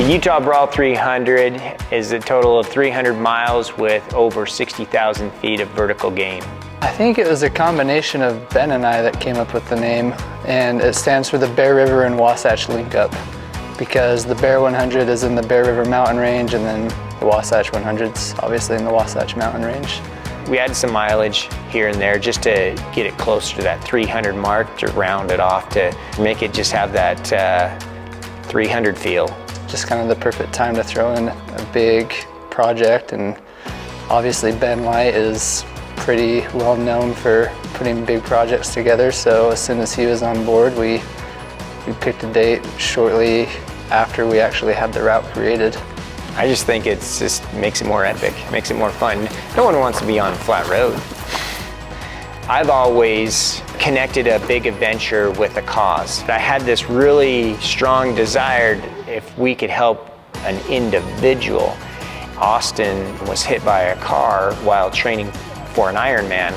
Utah BRAWL 300 is a total of 300 miles with over 60,000 feet of vertical gain. I think it was a combination of Ben and I that came up with the name, and it stands for the Bear River and Wasatch Link Up, because the Bear 100 is in the Bear River mountain range, and then the Wasatch 100's obviously in the Wasatch mountain range. We added some mileage here and there just to get it closer to that 300 mark, to round it off, to make it just have that 300 feel. Just kind of the perfect time to throw in a big project, and obviously Ben Light is pretty well known for putting big projects together, so as soon as he was on board, we picked a date shortly after we actually had the route created. I just think it just makes it more epic, makes it more fun. No one wants to be on a flat road. I've always connected a big adventure with a cause. I had this really strong desire, if we could help an individual. Austin was hit by a car while training for an Ironman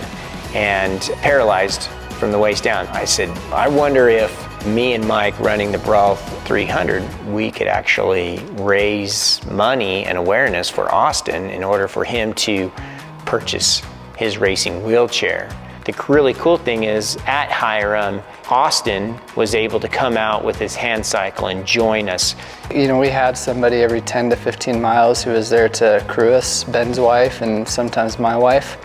and paralyzed from the waist down. I said, I wonder if me and Mike running the BRAWL 300, we could actually raise money and awareness for Austin in order for him to purchase his racing wheelchair. The really cool thing is, at Hiram, Austin was able to come out with his hand cycle and join us. You know, we had somebody every 10 to 15 miles who was there to crew us, Ben's wife and sometimes my wife.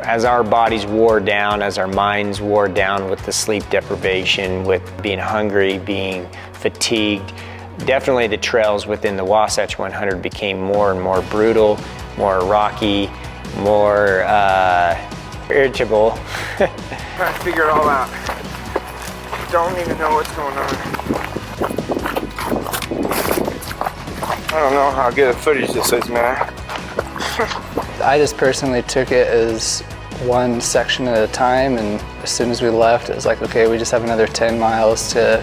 As our bodies wore down, as our minds wore down with the sleep deprivation, with being hungry, being fatigued, definitely the trails within the Wasatch 100 became more and more brutal, more rocky, more irritable. Trying to figure it all out. Don't even know what's going on. I don't know how good a footage this is, man. I just personally took it as one section at a time, and as soon as we left, it was like, okay, we just have another 10 miles to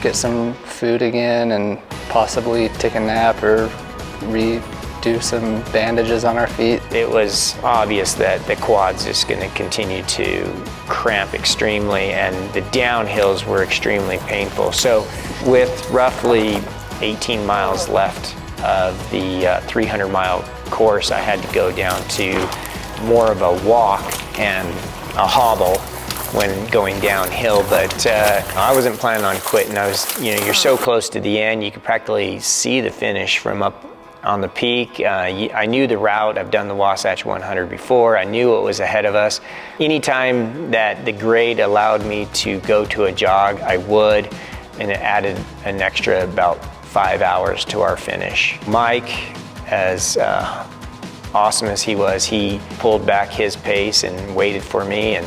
get some food again and possibly take a nap or redo some bandages on our feet. It was obvious that the quad's just going to continue to cramp extremely, and the downhills were extremely painful. So with roughly 18 miles left of the 300-mile course, I had to go down to more of a walk and a hobble when going downhill, but I wasn't planning on quitting. You're so close to the end, you could practically see the finish from up on the peak. I knew the route. I've done the Wasatch 100 before. I knew what was ahead of us. Anytime that the grade allowed me to go to a jog, I would, and it added an extra about 5 hours to our finish. Mike, as awesome as he was, he pulled back his pace and waited for me, and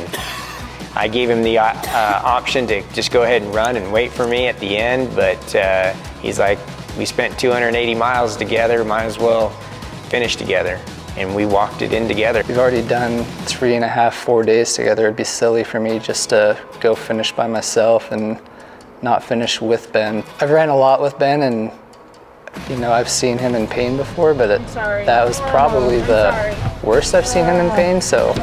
I gave him the option to just go ahead and run and wait for me at the end, but he's like, we spent 280 miles together, might as well finish together, and we walked it in together. We've already done 3.5, 4 days together. It'd be silly for me just to go finish by myself and not finish with Ben. I've ran a lot with Ben, and you know, I've seen him in pain before, but that was probably the worst I've seen him in pain, so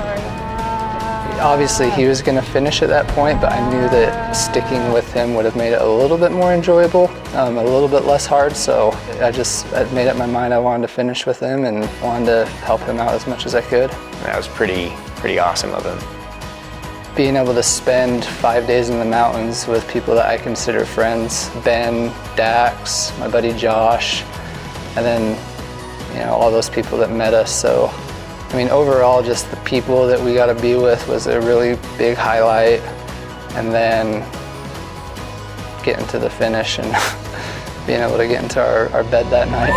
obviously he was going to finish at that point, but I knew that sticking with him would have made it a little bit more enjoyable, a little bit less hard, so I made up my mind I wanted to finish with him and wanted to help him out as much as I could. That was pretty awesome of him. Being able to spend 5 days in the mountains with people that I consider friends, Ben, Dax, my buddy Josh, and then, you know, all those people that met us. So, I mean, overall, just the people that we got to be with was a really big highlight. And then getting to the finish and being able to get into our bed that night.